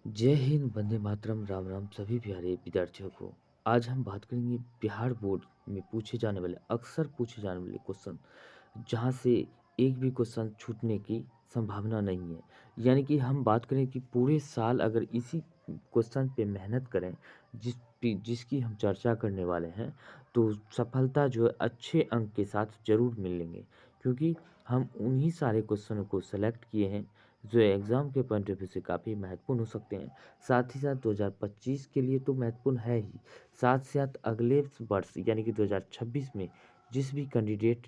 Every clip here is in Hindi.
जय हिंद, वंदे मातरम, राम राम सभी प्यारे विद्यार्थियों को। आज हम बात करेंगे बिहार बोर्ड में पूछे जाने वाले अक्सर पूछे जाने वाले क्वेश्चन, जहाँ से एक भी क्वेश्चन छूटने की संभावना नहीं है। यानी कि हम बात करें कि पूरे साल अगर इसी क्वेश्चन पे मेहनत करें, जिसकी हम चर्चा करने वाले हैं, तो सफलता जो है अच्छे अंक के साथ ज़रूर मिलेंगे। क्योंकि हम उन्हीं सारे क्वेश्चनों को सेलेक्ट किए हैं जो एग्ज़ाम के पॉइंट ऑफ व्यू से काफ़ी महत्वपूर्ण हो सकते हैं। साथ ही साथ 2025 के लिए तो महत्वपूर्ण है ही, साथ-साथ अगले वर्ष यानी कि 2026 में जिस भी कैंडिडेट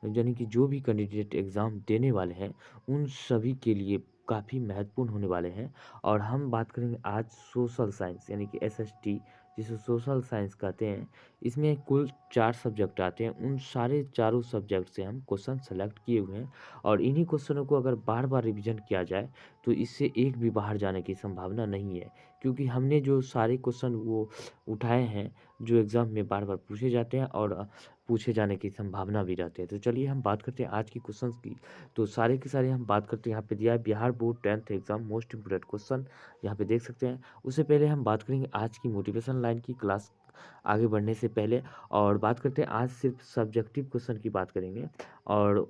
यानी कि जो भी कैंडिडेट एग्ज़ाम देने वाले हैं, उन सभी के लिए काफ़ी महत्वपूर्ण होने वाले हैं। और हम बात करेंगे आज सोशल साइंस यानी कि एसएसटी, जिसे सोशल साइंस कहते हैं। इसमें कुल 4 सब्जेक्ट आते हैं, उन सारे चारों सब्जेक्ट से हम क्वेश्चन सेलेक्ट किए हुए हैं। और इन्हीं क्वेश्चनों को अगर बार-बार रिवीजन किया जाए, तो इससे एक भी बाहर जाने की संभावना नहीं है। क्योंकि हमने जो सारे क्वेश्चन वो उठाए हैं, जो एग्ज़ाम में बार-बार पूछे जाते हैं और पूछे जाने की संभावना भी रहती है। तो चलिए हम बात करते हैं आज की क्वेश्चंस की। तो सारे के सारे हम बात करते हैं, यहाँ पे दिया है Bihar board 10th exam most important question, यहाँ पे देख सकते हैं। उससे पहले हम बात करेंगे आज की मोटिवेशन लाइन की क्लास आगे बढ़ने से पहले, और बात करते हैं आज सिर्फ सब्जेक्टिव क्वेश्चन की बात करेंगे। और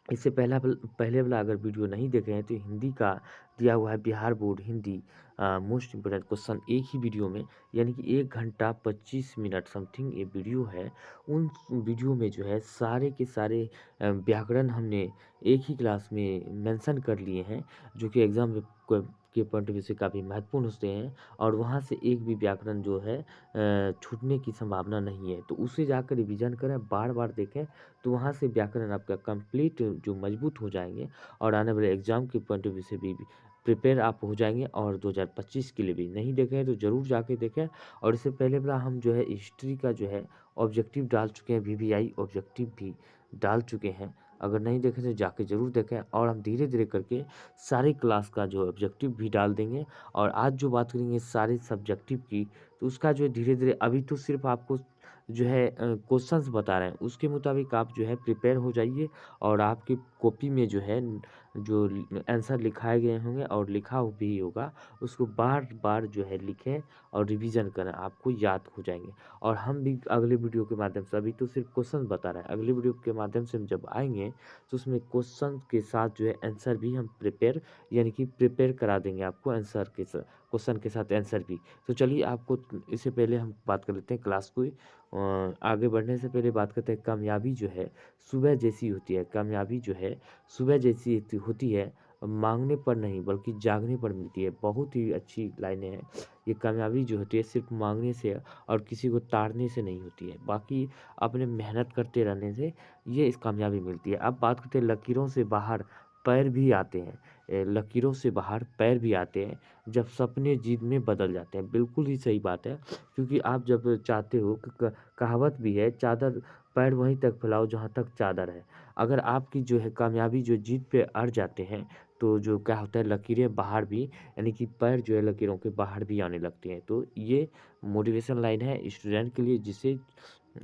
इससे पहले वाला अगर वीडियो नहीं देखे हैं, तो हिंदी का दिया हुआ है Bihar board Hindi most important question एक ही वीडियो में, यानी कि 1 घंटा 25 मिनट समथिंग ये वीडियो है। उन वीडियो में जो है सारे के सारे व्याकरण हमने एक ही क्लास में मेंशन कर लिए हैं, जो कि एग्ज़ाम में के पॉइंट ऑफ व्यू से काफ़ी महत्वपूर्ण होते हैं। और वहाँ से एक भी व्याकरण जो है छूटने की संभावना नहीं है। तो उसे जाकर रिवीजन करें, बार-बार देखें, तो वहाँ से व्याकरण आपका कंप्लीट जो मजबूत हो जाएँगे, और आने वाले एग्ज़ाम के पॉइंट ऑफ व्यू से भी प्रिपेयर आप हो जाएँगे। और 2025 के लिए भी नहीं देखे हैं तो ज़रूर जाके देखें। और इससे पहले वाला हम जो है हिस्ट्री का जो है ऑब्जेक्टिव डाल चुके हैं, वीवीआई ऑब्जेक्टिव भी डाल चुके हैं। अगर नहीं देखे तो जाके ज़रूर देखें। और हम धीरे-धीरे करके सारी क्लास का जो ऑब्जेक्टिव भी डाल देंगे। और आज जो बात करेंगे सारे सब्जेक्टिव की, तो उसका जो है धीरे-धीरे, अभी तो सिर्फ़ आपको जो है क्वेश्चंस बता रहे हैं, उसके मुताबिक आप जो है प्रिपेयर हो जाइए। और आपकी कॉपी में जो है जो आंसर लिखाए गए होंगे और लिखा भी होगा, उसको बार-बार जो है लिखें और रिवीजन करें, आपको याद हो जाएँगे। और हम भी अगले वीडियो के माध्यम से, अभी तो सिर्फ क्वेश्चन बता रहे हैं, अगले वीडियो के माध्यम से हम जब आएँगे, तो उसमें क्वेश्चन के साथ जो है आंसर भी हम प्रिपेयर यानी कि प्रिपेयर करा देंगे आपको आंसर के क्वेश्चन के साथ आंसर भी। तो चलिए आपको इससे पहले हम बात कर लेते हैं क्लास को आगे बढ़ने से पहले बात करते हैं कामयाबी जो है सुबह जैसी होती है। कामयाबी जो है सुबह जैसी होती है, माँगने पर नहीं बल्कि जागने पर मिलती है। बहुत ही अच्छी लाइनें हैं। ये कामयाबी जो होती है सिर्फ़ माँगने से और किसी को ताड़ने से नहीं होती है। बाकी अपने मेहनत करते रहने से ये इस कामयाबी मिलती है। अब बात करते हैं लकीरों से बाहर पैर भी आते हैं। लकीरों से बाहर पैर भी आते हैं जब सपने जीत में बदल जाते हैं। बिल्कुल ही सही बात है। क्योंकि आप जब चाहते हो कहावत भी है, चादर पैर वहीं तक फैलाओ जहाँ तक चादर है। अगर आपकी जो है कामयाबी जो जीत पे अड़ जाते हैं, तो जो क्या होता है लकीरें बाहर भी यानी कि पैर जो है लकीरों के बाहर भी आने लगते हैं। तो ये मोटिवेशन लाइन है स्टूडेंट के लिए, जिसे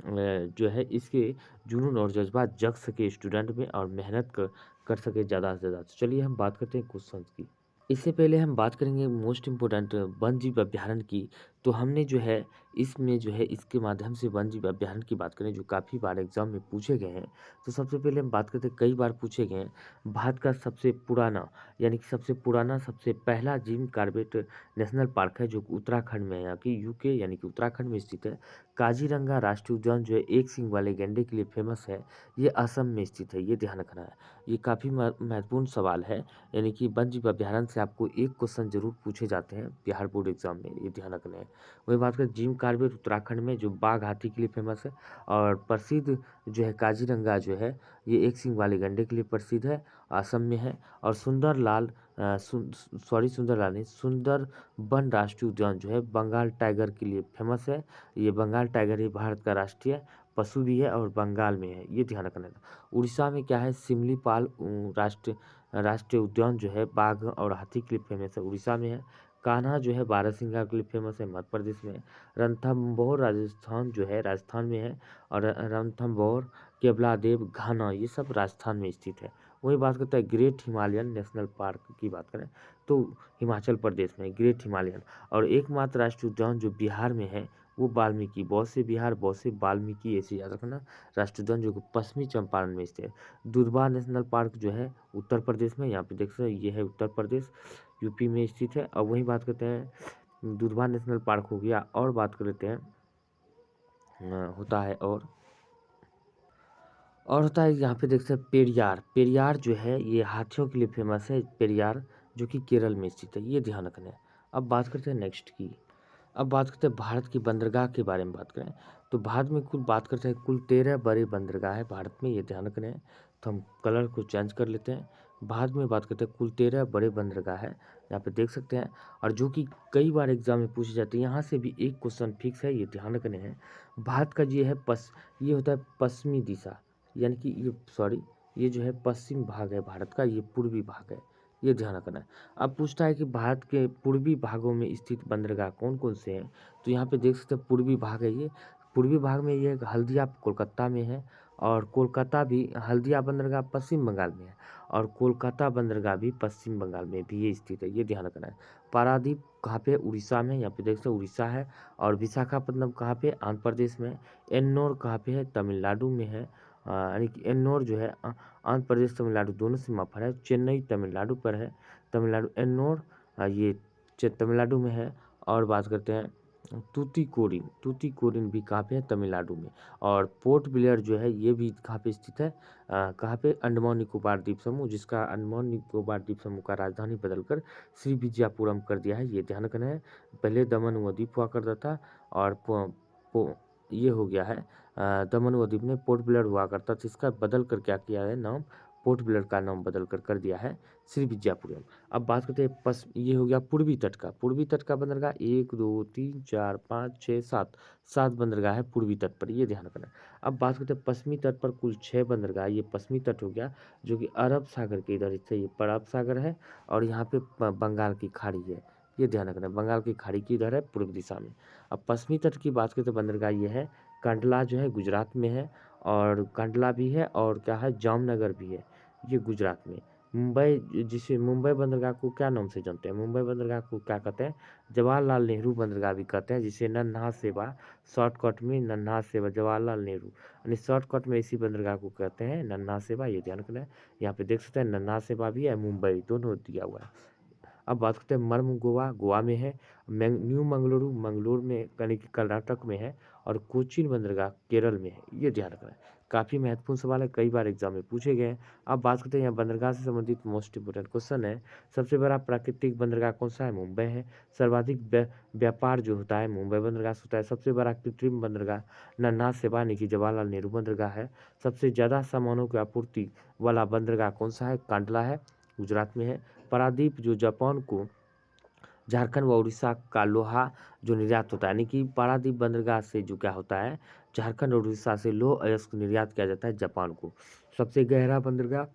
जो है इसके जुनून और जज़्बात जग सके स्टूडेंट में और मेहनत कर सके ज़्यादा से ज़्यादा। तो चलिए हम बात करते हैं क्वेश्चंस की। इससे पहले हम बात करेंगे मोस्ट इम्पोर्टेंट वन्यजीव अभयारण्य की। तो हमने जो है इसमें जो है इसके माध्यम से वन्यजीव अभयारण्य की बात करें जो काफ़ी बार एग्ज़ाम में पूछे गए हैं। तो सबसे पहले हम बात करते हैं, कई बार पूछे गए हैं, भारत का सबसे पुराना यानी कि सबसे पुराना सबसे पहला जिम कॉर्बेट नेशनल पार्क है जो कि उत्तराखंड में है, यहाँ की यूके यानी कि उत्तराखंड में स्थित है। काज़ीरंगा राष्ट्रीय उद्यान जो है एक सींग वाले गैंडे के लिए फ़ेमस है, ये असम में स्थित है, ये ध्यान रखना है। ये काफ़ी महत्वपूर्ण सवाल है, यानी कि वन्यजीव अभयारण्य से आपको एक क्वेश्चन ज़रूर पूछे जाते हैं बिहार बोर्ड एग्जाम में, ये ध्यान रखना है। वही बात करें जिम कॉर्बेट उत्तराखंड में जो बाघ हाथी के लिए फेमस है, और प्रसिद्ध जो है काजीरंगा जो है ये एक सींग वाले गंडे के लिए प्रसिद्ध है, असम में है। और सुंदर लाल नहीं, सुंदर वन राष्ट्रीय उद्यान जो है बंगाल टाइगर के लिए फेमस है। ये बंगाल टाइगर ही भारत का राष्ट्रीय पशु भी है और बंगाल में है, ये ध्यान रखना है। उड़ीसा में क्या है, सिमलीपाल राष्ट्रीय उद्यान जो है बाघ और हाथी के लिए फेमस है, उड़ीसा में है। कान्हा जो है बारहसिंगा के लिए फेमस है, मध्य प्रदेश में है। रणथंभौर राजस्थान जो है राजस्थान में है। और रणथंभौर, केवलादेव, घाना ये सब राजस्थान में स्थित है। वही बात करते हैं ग्रेट हिमालयन नेशनल पार्क की बात करें, तो हिमाचल प्रदेश में ग्रेट हिमालयन। और एकमात्र राष्ट्रीय उद्यान जो बिहार में है वो वाल्मीकि, बहुत से बिहार, बहुत से वाल्मीकि, ऐसे याद रखना। राष्ट्रीय उद्यान जो कि पश्चिमी चंपारण में स्थित है। दुर्बा नेशनल पार्क जो है उत्तर प्रदेश में, यहाँ पे देख सकते हैं ये है उत्तर प्रदेश, यूपी में स्थित है। अब वहीं बात करते हैं दुर्बा नेशनल पार्क हो गया। और बात कर लेते हैं होता है और होता है यहाँ पे देख सकते हैं पेरियार। पेरियार जो है ये हाथियों के लिए फेमस है, पेरियार, जो कि केरल में स्थित है, ये ध्यान रखना है। अब बात करते हैं नेक्स्ट की। अब बात करते हैं भारत की बंदरगाह के बारे में बात करें तो भारत में कुल बात करते हैं कुल 13 बड़े बंदरगाह है भारत में, ये ध्यान रखना है। तो हम कलर को चेंज कर लेते हैं। भारत में बात करते हैं कुल 13 बड़े बंदरगाह है, यहाँ पे देख सकते हैं। और जो कि कई बार एग्जाम में पूछे जाते हैं, यहाँ से भी एक क्वेश्चन फिक्स है, ये ध्यान रखने हैं। भारत का ये है ये होता है पश्चिमी दिशा, यानी कि ये सॉरी ये जो है पश्चिम भाग है भारत का, ये पूर्वी भाग है, ये ध्यान रखना है। अब पूछता है कि भारत के पूर्वी भागों में स्थित बंदरगाह कौन कौन से हैं, तो यहाँ पे देख सकते हैं पूर्वी भाग है ये। पूर्वी भाग में ये हल्दिया कोलकाता में है, और कोलकाता भी, हल्दिया बंदरगाह पश्चिम बंगाल में है, और कोलकाता बंदरगाह भी पश्चिम बंगाल में भी ये स्थित है, ये ध्यान रखना है। पारादीप कहाँ पे, उड़ीसा में, यहाँ पे देख सकते हैं उड़ीसा है। और विशाखापट्टनम कहाँ पे, आंध्र प्रदेश में। एन्नोर कहाँ पे है, तमिलनाडु में है। यानी कि एन्नोर जो है आंध्र प्रदेश तमिलनाडु दोनों सीमा पर है। चेन्नई तमिलनाडु पर है, तमिलनाडु एन्नोर ये तमिलनाडु में है। और बात करते हैं तूतीकोरिन, तूतीकोरिन भी कहाँ पे है, तमिलनाडु में। और पोर्ट ब्लेयर जो है ये भी कहाँ पे स्थित है, कहाँ पे, अंडमान निकोबार द्वीप समूह, जिसका अंडमान निकोबार द्वीप समूह का राजधानी बदलकर श्री विजयपुरम कर दिया है, ये ध्यान रखना है। पहले दमन व द्वीप हुआ करता था, और ये हो गया है दमन व द्वीप ने पोर्ट ब्लेयर हुआ करता था, इसका बदल कर क्या किया है नाम, पोर्ट ब्लेयर का नाम बदल कर दिया है श्री विजयपुरम। अब बात करते हैं ये हो गया पूर्वी तट का। पूर्वी तट का बंदरगाह 1 2 3 4 5 6 7, 7 बंदरगाह है पूर्वी तट पर, ये ध्यान रखना है। अब बात करते हैं पश्चिमी तट पर कुल 6 बंदरगाह, ये पश्चिमी तट हो गया, जो कि अरब सागर के इधर से, ये अरब सागर है। और यहाँ पे बंगाल की खाड़ी है, ये ध्यान रखना है, बंगाल की खाड़ी की इधर है पूर्व दिशा में। अब पश्चिमी तट की बात करें तो बंदरगाह ये है, कंडला जो है गुजरात में है, और कंडला भी है, और क्या है, जामनगर भी है, ये गुजरात में। मुंबई, जिसे मुंबई बंदरगाह को क्या नाम से जानते हैं, मुंबई बंदरगाह को क्या कहते हैं, जवाहरलाल नेहरू बंदरगाह भी कहते हैं, जिसे नन्हा सेवा, शॉर्टकट में नन्हा सेवा, जवाहरलाल नेहरू, यानी शॉर्टकट में इसी बंदरगाह को कहते हैं नन्हा सेवा, ये ध्यान रखना है। यहाँ पे देख सकते हैं नन्हा सेवा भी है, मुंबई दोनों दिया हुआ है। अब बात करते हैं मर्म गोवा, गोवा में है। न्यू मंगलुरु, मंगलोर में यानी कि कर्नाटक में है। और कोचीन बंदरगाह केरल में है, ये ध्यान रखना है। काफ़ी महत्वपूर्ण सवाल है, कई बार एग्जाम में पूछे गए हैं। अब बात करते हैं यहाँ बंदरगाह से संबंधित मोस्ट इंपोर्टेंट क्वेश्चन है। सबसे बड़ा प्राकृतिक बंदरगाह कौन सा है, मुंबई है। सर्वाधिक व्यापार जो होता है मुंबई बंदरगाह से होता है। सबसे बड़ा कृत्रिम बंदरगाह नन्हा सेवा यानी कि जवाहरलाल नेहरू बंदरगाह है। सबसे ज़्यादा सामानों की आपूर्ति वाला बंदरगाह कौन सा है, कांडला है, गुजरात में है। पारादीप जो जापान को झारखंड व उड़ीसा का लोहा जो निर्यात होता है, यानी कि पारादीप बंदरगाह से जो क्या होता है, झारखंड और उड़ीसा से लौह अयस्क निर्यात किया जाता है जापान को। सबसे गहरा बंदरगाह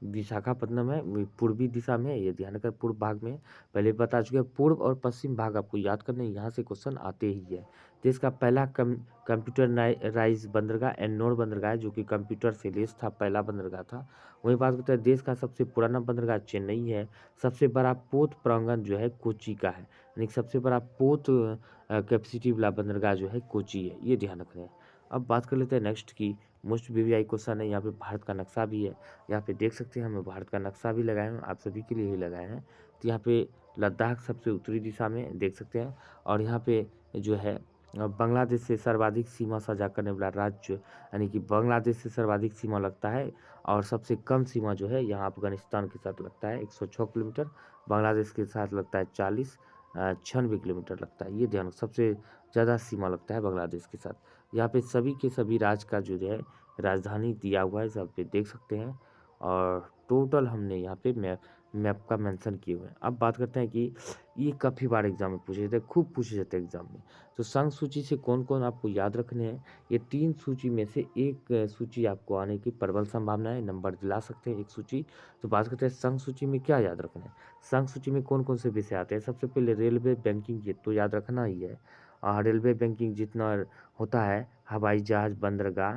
विशाखापट्टनम है, पूर्वी दिशा में है, ये ध्यान रखकर पूर्व भाग में, पहले बता चुके हैं। पूर्व और पश्चिम भाग आपको याद करने, यहाँ से क्वेश्चन आते ही है। देश का पहला कंप्यूटराइज बंदरगाह एन्नोर बंदरगाह है, जो कि कंप्यूटर से लैस था, पहला बंदरगाह था। वहीं बात करते हैं देश का सबसे पुराना बंदरगाह चेन्नई है। सबसे बड़ा पोत प्रांगण जो है कोची का है, यानी कि सबसे बड़ा पोत कैपेसिटी वाला बंदरगाह जो है कोची है, ये ध्यान रखना है। अब बात कर लेते हैं नेक्स्ट की। मोस्ट वीवीआई क्वेश्चन है, यहाँ पे भारत का नक्शा भी है, यहाँ पे देख सकते हैं हमें भारत का नक्शा भी लगाए हैं, आप सभी के लिए ही लगाए हैं। तो यहाँ पे लद्दाख सबसे उत्तरी दिशा में देख सकते हैं। और यहाँ पे जो है बांग्लादेश से सर्वाधिक सीमा साझा करने वाला राज्य, यानी कि बांग्लादेश से सर्वाधिक सीमा लगता है। और सबसे कम सीमा जो है यहाँ अफगानिस्तान के साथ लगता है 106 किलोमीटर, बांग्लादेश के साथ लगता है 96 किलोमीटर लगता है, ये ध्यान। सबसे ज़्यादा सीमा लगता है बांग्लादेश के साथ। यहाँ पे सभी के सभी राज्य का जो है राजधानी दिया हुआ है, सब पे देख सकते हैं। और टोटल हमने यहाँ पे मैप का मेंशन किए हुए हैं। अब बात करते हैं कि ये काफ़ी बार एग्जाम में पूछे जाते हैं, खूब पूछे जाते हैं एग्जाम में। तो संघ सूची से कौन कौन आपको याद रखने हैं, ये 3 सूची में से एक सूची आपको आने की प्रबल संभावना है, नंबर दिला सकते हैं एक सूची। तो बात करते हैं संघ सूची में क्या याद रखना है। संघ सूची में कौन कौन से विषय आते हैं, सबसे पहले रेलवे, बैंकिंग, ये तो याद रखना ही है। रेलवे बैंकिंग जितना होता है, हवाई जहाज, बंदरगाह,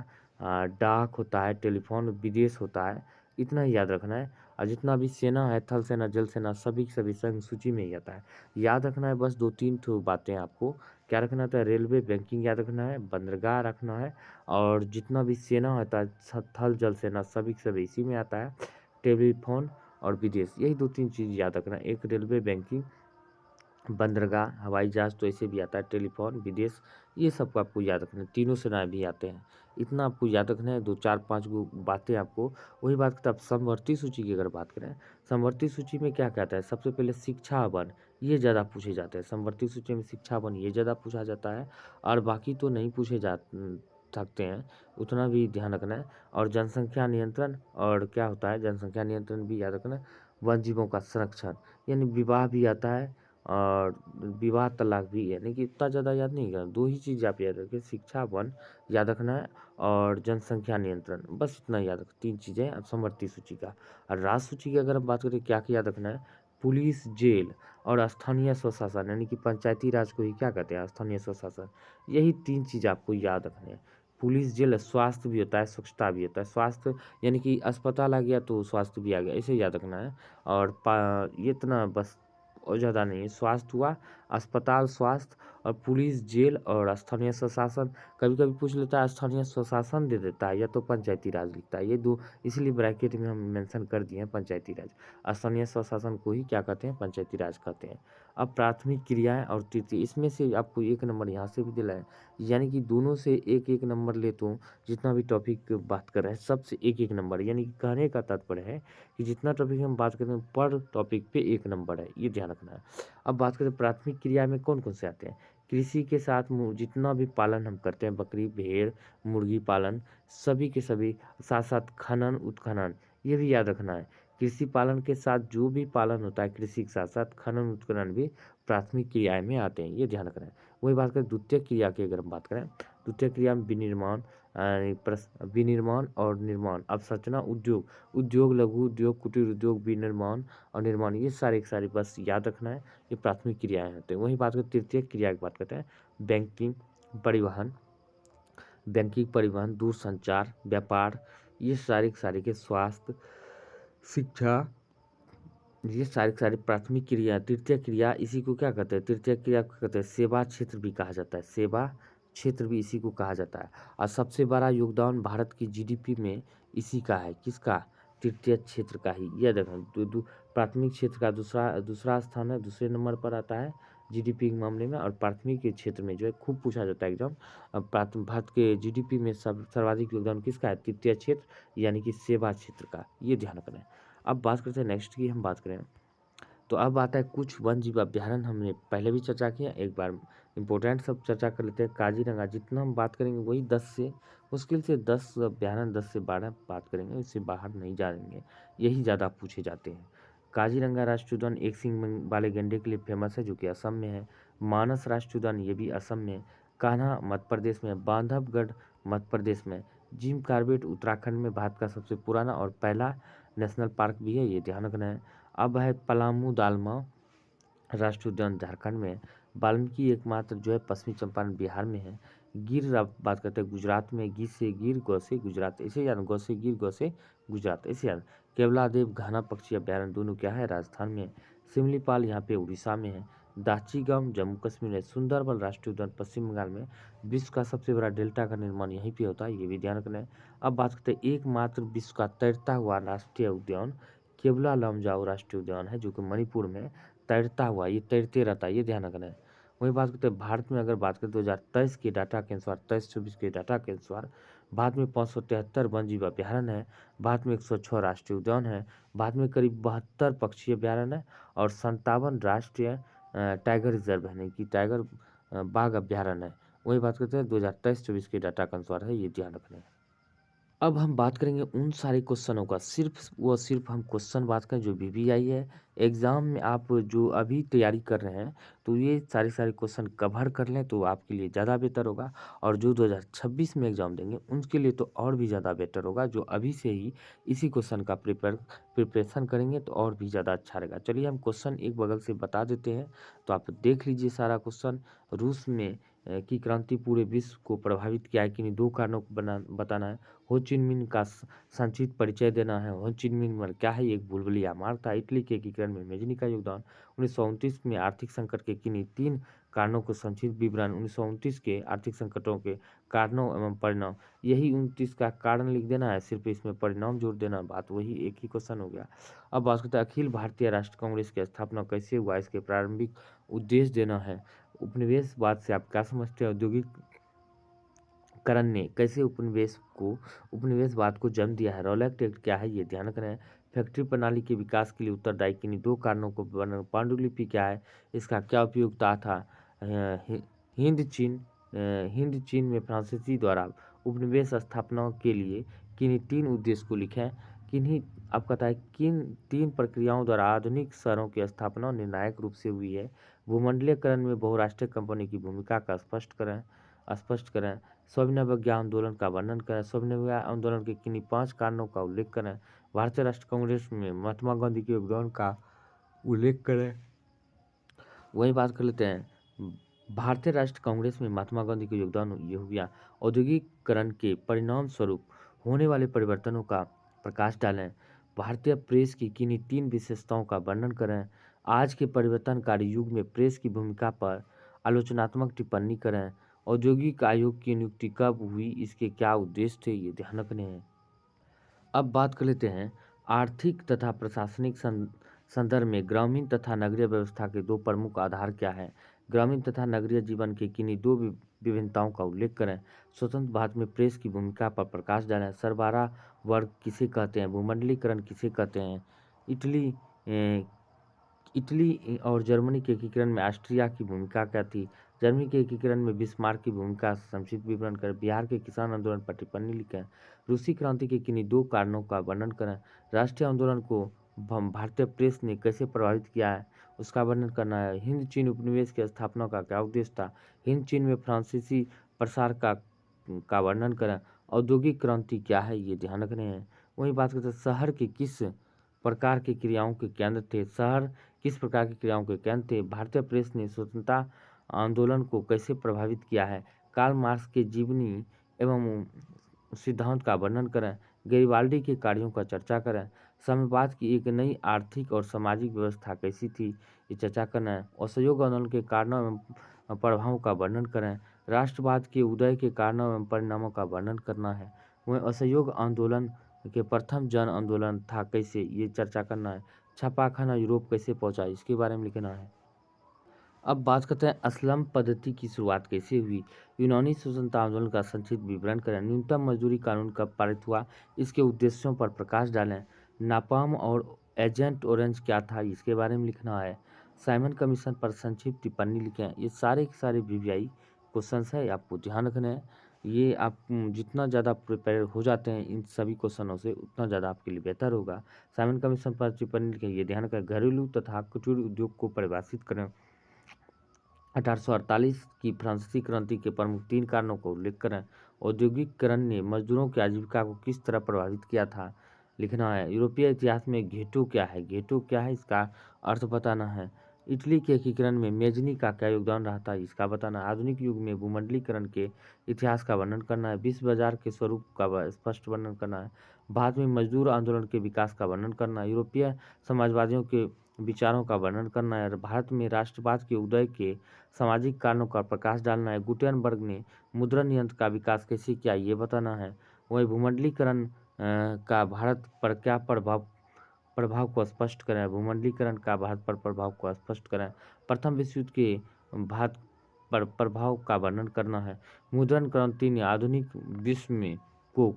डाक होता है, टेलीफोन, विदेश होता है, इतना ही याद रखना है। और जितना भी सेना है, थल सेना, जल सेना, सभी के सभी संघ सूची में ही आता है। याद रखना है बस 2-3 ठो बातें आपको। क्या रखना होता है? रेलवे, बैंकिंग याद रखना है, बंदरगाह रखना है और जितना भी सेना होता है, थल, जल सेना, सभी के सभी इसी में आता है। टेलीफ़ोन और विदेश, यही 2-3 चीज़ याद रखना है। एक रेलवे, बैंकिंग, बंदरगाह, हवाई जहाज़ तो ऐसे भी आता है, टेलीफ़ोन, विदेश, ये सबको आपको याद रखना है। तीनों सेनाएँ भी आते हैं। इतना आपको याद रखना है, 2 4-5 गो बातें आपको। वही बात करते हैं, अब समवर्ती सूची की अगर बात करें, समवर्ती सूची में क्या कहता है? सबसे पहले शिक्षा वन, ये ज़्यादा पूछे जाते हैं। समवर्ती सूची में शिक्षा वन ये ज़्यादा पूछा जाता है और बाकी तो नहीं पूछे सकते हैं, उतना भी ध्यान रखना है। और जनसंख्या नियंत्रण और क्या होता है? जनसंख्या नियंत्रण भी याद रखना है। वन जीवों का संरक्षण, यानी विवाह भी आता है और विवाह तलाक भी, यानी कि इतना ज़्यादा याद नहीं करना, 2 ही चीज़ आप याद रखिए, शिक्षा वन याद रखना है और जनसंख्या नियंत्रण, बस इतना याद रख 3 चीज़ें अब समवर्ती सूची का। और राज्य सूची की अगर हम बात करें क्या-क्या याद रखना है? पुलिस, जेल और स्थानीय स्वशासन, यानी कि पंचायती राज को ही क्या कहते हैं? स्थानीय स्वशासन। यही 3 चीज़ आपको याद रखने हैं। पुलिस, जेल, स्वास्थ्य भी होता है, स्वच्छता भी होता है। स्वास्थ्य यानी कि अस्पताल आ गया तो स्वास्थ्य भी आ गया, ऐसे याद रखना है। और ये इतना बस और ज़्यादा नहीं है। स्वास्थ्य हुआ, अस्पताल, स्वास्थ्य और पुलिस, जेल और स्थानीय स्वशासन। कभी-कभी पूछ लेता है स्थानीय स्वशासन दे देता है या तो पंचायती राज लिखता है। ये 2 इसीलिए ब्रैकेट में हम मेंशन कर दिए हैं पंचायती राज। स्थानीय स्वशासन को ही क्या कहते हैं? पंचायती राज कहते हैं। अब प्राथमिक क्रियाएँ और तृतीय, इसमें से आपको 1 नंबर यहाँ से भी दिला है। यानी कि दोनों से 1-1 नंबर ले तो जितना भी टॉपिक बात कर रहे हैं सबसे 1-1 नंबर, यानी कि कहने का तात्पर्य है कि जितना टॉपिक हम बात करते हैं पर टॉपिक पे 1 नंबर है, ये ध्यान रखना है। अब बात करें प्राथमिक क्रिया में कौन-कौन से आते हैं? कृषि के साथ जितना भी पालन हम करते हैं, बकरी, भेड़, मुर्गी पालन, सभी के सभी, साथ-साथ खनन, उत्खनन, ये भी याद रखना है। कृषि पालन के साथ जो भी पालन होता है, कृषि के साथ-साथ खनन, उत्खनन भी प्राथमिक क्रियाएँ में आते हैं, ये ध्यान रखना है। वही बात करें द्वितीय क्रिया की अगर हम बात करें, द्वितीय क्रिया में विनिर्माण, विनिर्माण और निर्माण, अवसंरचना, उद्योग, उद्योग, लघु उद्योग, कुटीर उद्योग, विनिर्माण और निर्माण, ये सारे के सारे बस याद रखना है, ये प्राथमिक क्रियाएँ होते हैं। वहीं बात करें तृतीय क्रिया की बात करते हैं, बैंकिंग, परिवहन, बैंकिंग, परिवहन, दूरसंचार, व्यापार, ये सारे के सारे के, स्वास्थ्य, शिक्षा, ये सारी के सारी प्राथमिक क्रिया। तृतीय क्रिया इसी को क्या कहते हैं? तृतीय क्रिया को कहते हैं सेवा क्षेत्र भी कहा जाता है, सेवा क्षेत्र भी इसी को कहा जाता है। और सबसे बड़ा योगदान भारत की जीडीपी में इसी का है, किसका? तृतीय क्षेत्र का ही। यह देखें, प्राथमिक क्षेत्र का दूसरा दूसरा स्थान है, दूसरे नंबर पर आता है जीडीपी के मामले में। और प्राथमिक के क्षेत्र में जो है खूब पूछा जाता है एग्जाम, भारत के जीडीपी में सर्वाधिक योगदान किसका है? तृतीय क्षेत्र यानी कि सेवा क्षेत्र का, ये ध्यान रखना है। अब बात करते हैं नेक्स्ट की, हम बात करें तो अब आता है कुछ वन जीव अभ्यारण्य, हमने पहले भी चर्चा किया, एक बार इम्पोर्टेंट सब चर्चा कर लेते हैं। काजीरंगा, जितना हम बात करेंगे वही 10 से मुश्किल से 10 अभ्यारण्य, 10 से 12 बात करेंगे, इससे बाहर नहीं जाएंगे, यही ज़्यादा पूछे जाते हैं। काजीरंगा राष्ट्रीय उद्यान एक सींग वाले गैंडे के लिए फेमस है, जो कि असम में है। मानस राष्ट्रीय उद्यान ये भी असम में है। कान्हा मध्य प्रदेश में, बांधवगढ़ मध्य प्रदेश में, जिम कॉर्बेट उत्तराखंड में भारत का सबसे पुराना और पहला नेशनल पार्क भी है, ये ध्यान रखना है। अब है पलामू दालमा राष्ट्रीय उद्यान झारखंड में है। वाल्मीकि एकमात्र जो है पश्चिमी चंपारण बिहार में है। गिर, अब बात करते हैं गुजरात में, गिर से गिर, गौ से गुजरात, ऐसे याद, गौ से गिर, गौ से गुजरात, ऐसे याद। केवलादेव घाना पक्षी अभ्यारण्य दोनों क्या है? राजस्थान में है। सिमलीपाल यहाँ पे उड़ीसा में है। दाचीगम जम्मू कश्मीर में। सुंदरबन राष्ट्रीय उद्यान पश्चिम बंगाल में। विश्व का सबसे बड़ा डेल्टा का निर्माण यहीं पे होता है, ये भी ध्यान रखना है। अब बात करते हैं एकमात्र विश्व का तैरता हुआ राष्ट्रीय उद्यान केवला लामजाओ राष्ट्रीय उद्यान है, जो कि मणिपुर में। तैरता हुआ, ये तैरते रहता है, ये ध्यान रखना है। वही बात करते हैं भारत में, अगर बात करें 2023 के डाटा के अनुसार, 23-24 के डाटा के अनुसार भारत में 573 वन जीव अभ्यारण्य है। भारत में 106 राष्ट्रीय उद्यान है। भारत में करीब 72 पक्षी अभ्यारण्य है और 57 राष्ट्रीय टाइगर रिजर्व है, नहीं कि टाइगर बाघ अभ्यारण्य है। वही बात करते हैं 2023-24 के डाटा के अनुसार है, ये ध्यान रखना है। अब हम बात करेंगे उन सारे क्वेश्चनों का, सिर्फ व सिर्फ हम क्वेश्चन बात करें जो वीवीआई है, एग्ज़ाम में आप जो अभी तैयारी कर रहे हैं, तो ये सारे क्वेश्चन कवर कर लें तो आपके लिए ज़्यादा बेहतर होगा और जो 2026 में एग्ज़ाम देंगे, उनके लिए तो और भी ज़्यादा बेटर होगा, जो अभी से ही इसी क्वेश्चन का प्रिपरेशन करेंगे तो और भी ज़्यादा अच्छा रहेगा। चलिए हम क्वेश्चन एक बगल से बता देते हैं, तो आप देख लीजिए सारा क्वेश्चन। रूस में की क्रांति पूरे विश्व को प्रभावित किया है, किन्हीं 2 कारणों को बताना है। हो चिन मिन का संक्षिप्त परिचय देना है। हो चिन मिन मतलब क्या है? ये एक बुलबुलिया मार्ग था। इटली के एकीकरण में मेजनी का योगदान। 1929 में आर्थिक संकट के किन्हीं 3 कारणों को संक्षिप्त विवरण। 1929 के आर्थिक संकटों के कारणों एवं परिणाम। यही 29 का कारण लिख देना है, सिर्फ इसमें परिणाम जोड़ देना, बात वही एक ही क्वेश्चन हो गया। अब बात करते हैं अखिल भारतीय राष्ट्रीय कांग्रेस की स्थापना कैसे हुआ, इसके प्रारंभिक उद्देश्य देना है। उपनिवेशवाद से आप क्या समझते हैं? औद्योगिकरण ने कैसे उपनिवेशवाद को जन्म दिया है? रॉलेट एक्ट क्या है? ये ध्यान रखना है। फैक्ट्री प्रणाली के विकास के लिए उत्तरदायी किन्हीं 2 कारणों को वर्णन। पांडुलिपि क्या है? इसका क्या उपयोगिता था? हि हिंद चीन में फ्रांसीसी द्वारा उपनिवेश स्थापना के लिए किन्हीं 3 उद्देश्य को लिखें। किन्हीं अब कहता है किन 3 प्रक्रियाओं द्वारा आधुनिक शहरों की स्थापना निर्णायक रूप से हुई है? भूमंडलीकरण में बहुराष्ट्रीय कंपनी की भूमिका का स्पष्ट करें। सविनय आंदोलन का वर्णन करें। सविनय आंदोलन के किन्हीं 5 कारणों का उल्लेख करें। भारतीय राष्ट्रीय कांग्रेस में महात्मा गांधी के योगदान का उल्लेख करें। वही बात कर लेते हैं, भारतीय राष्ट्रीय कांग्रेस में महात्मा गांधी का योगदान ये हो गया। औद्योगिकरण के परिणाम स्वरूप होने वाले परिवर्तनों का प्रकाश डालें। भारतीय प्रेस की किन्हीं 3 विशेषताओं का वर्णन करें। आज के परिवर्तनकारी युग में प्रेस की भूमिका पर आलोचनात्मक टिप्पणी करें। औद्योगिक आयोग की नियुक्ति कब हुई, इसके क्या उद्देश्य थे, ये ध्यान रखने हैं। अब बात कर लेते हैं आर्थिक तथा प्रशासनिक संदर्भ में ग्रामीण तथा नगरीय व्यवस्था के 2 प्रमुख आधार क्या हैं? ग्रामीण तथा नगरीय जीवन के किन्हीं 2 विभिन्नताओं का उल्लेख करें। स्वतंत्र भारत में प्रेस की भूमिका पर प्रकाश डालें। सरबराह वर्ग किसे कहते हैं? भूमंडलीकरण किसे कहते हैं? इटली इटली और जर्मनी के एकीकरण में ऑस्ट्रिया की भूमिका क्या थी? जर्मनी के एकीकरण में बिस्मार्क की भूमिका का संक्षिप्त विवरण करें। बिहार के किसान आंदोलन पर टिप्पणी लिखें। रूसी क्रांति के किन्हीं 2 कारणों का वर्णन करें। राष्ट्रीय आंदोलन को भारतीय प्रेस ने कैसे प्रभावित किया है, उसका वर्णन करना है। हिंद चीन उपनिवेश की स्थापना का क्या उद्देश्य था? हिंद चीन में फ्रांसीसी प्रसार का वर्णन करें। औद्योगिक क्रांति क्या है, ये ध्यान रखने हैं। वही बात करते हैं शहर के किस प्रकार की क्रियाओं के केंद्र थे? शहर किस प्रकार की क्रियाओं के केंद्र थे? भारतीय प्रेस ने स्वतंत्रता आंदोलन को कैसे प्रभावित किया है? कार्ल मार्क्स के जीवनी एवं सिद्धांत का वर्णन करें। गैरिबाल्डी के कार्यों का चर्चा करें। साम्यवाद की एक नई आर्थिक और सामाजिक व्यवस्था कैसी थी, ये चर्चा करना है। असहयोग आंदोलन के कारणों एवं प्रभावों का वर्णन करें। राष्ट्रवाद के उदय के कारणों एवं परिणामों का वर्णन करना है। वहीं असहयोग आंदोलन के प्रथम जन आंदोलन था कैसे, ये चर्चा करना है। छापाखाना यूरोप कैसे पहुंचा, इसके बारे में लिखना है। अब बात करते हैं असलम पद्धति की शुरुआत कैसे हुई। यूनानी स्वतंत्रता आंदोलन का संक्षिप्त विवरण करें। न्यूनतम मजदूरी कानून कब पारित हुआ, इसके उद्देश्यों पर प्रकाश डालें। नापाम और एजेंट ऑरेंज क्या था, इसके बारे में लिखना है। साइमन कमीशन पर संक्षिप्त टिप्पणी लिखें। ये सारे के सारे वीवीआई क्वेश्चंस है, आपको ध्यान रखना है। ये आप जितना ज़्यादा प्रिपेयर हो जाते हैं इन सभी क्वेश्चनों से, उतना ज़्यादा आपके लिए बेहतर होगा। साइमन कमीशन पर टिप्पणी लिखें, ये ध्यान रखें। घरेलू तथा कुटीर उद्योग को परिभाषित करें। 1848 की फ्रांसीसी क्रांति के प्रमुख 3 कारणों का उल्लेख करें। औद्योगिकरण ने मजदूरों की आजीविका को किस तरह प्रभावित किया था, लिखना है। यूरोपीय इतिहास में घेटो क्या है? घेटो क्या है, इसका अर्थ बताना है। इटली के एकीकरण में मेजनी का क्या योगदान रहा था, इसका बताना है। आधुनिक युग में भूमंडलीकरण के इतिहास का वर्णन करना है। विश्व बाजार के स्वरूप का स्पष्ट वर्णन करना है। भारत में मजदूर आंदोलन के विकास का वर्णन करना है। यूरोपीय समाजवादियों के विचारों का वर्णन करना है। भारत में राष्ट्रवाद के उदय के सामाजिक कारणों का प्रकाश डालना है। गुटेनबर्ग ने मुद्रण यंत्र का विकास कैसे किया, ये बताना है। वही भूमंडलीकरण का भारत पर क्या प्रभाव को स्पष्ट करें। भूमंडलीकरण का भारत पर प्रभाव को स्पष्ट करें। प्रथम विश्व युद्ध के भारत पर प्रभाव का वर्णन करना है। मुद्रण क्रांति ने आधुनिक विश्व में को